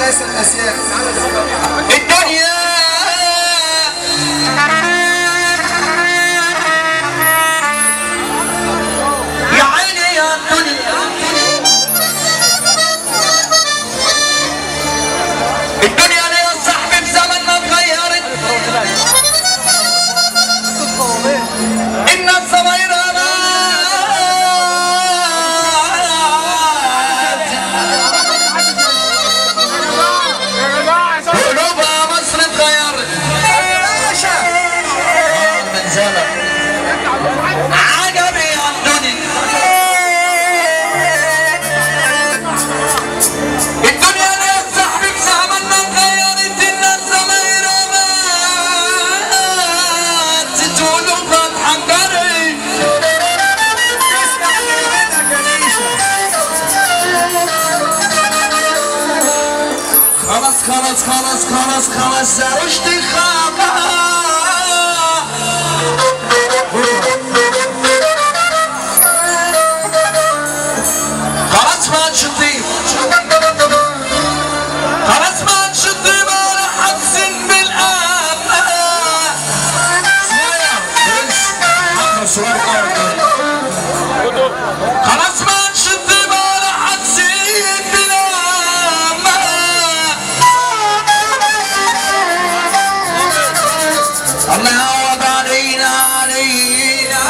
رئيس الاسياد. الدنيا يا عيني يا الدنيا، الدنيا ليه يا صاحبي بزمننا اتغيرت، الناس صغيرة قلوبها مصر اتغيرت. عجبي يا الدنيا، الدنيا ليه يا صاحبي بزمننا اتغيرت، الناس صغيرة ماتت وقلوبها اتحجرت. خلاص خلاص خلاص خلاص خلاص يا رشدي خلاص، خلاص ما عادش طيب، خلاص ما عادش طيب ولا حاسين بالامان. خلاص ما عادش طيب ولا حاسين بالامان. الله يعوض علينا علينا،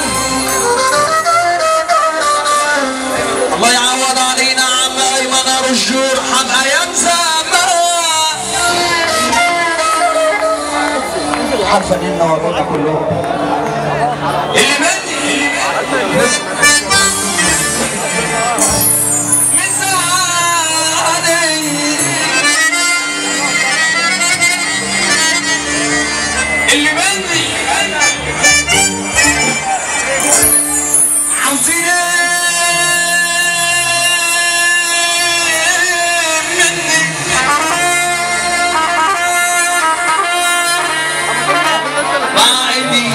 الله يعوض علينا عم ايمن ابو الجور حم ايام زمان. عارفه اننا ورانا كلهم اللي مني مساعدني، اللي مني عاوزين مني، بعدي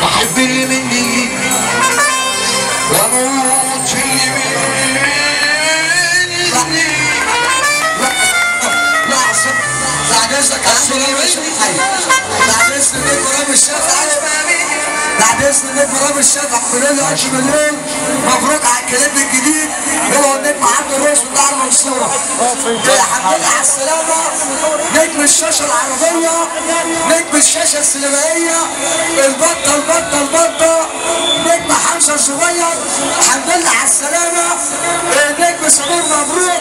بحب اللي مني واموت في اللي مني. لحظه بعد اذنك عندي الشافعي، بعد اذن نجم رامي الشافعي، بعد اذن نجم رامي الشافعي كلنا له 10 مليون مبروك على الكليب الجديد. هو النجم عبد الرؤوس بتاع المنصوره. الحمد لله على السلامه، نجم الشاشه العربيه، نجم الشاشه السينمائيه، البطه البطه البطه، نجم حمزه الصغير. الحمد لله على السلامه، نجم سمير مبروك.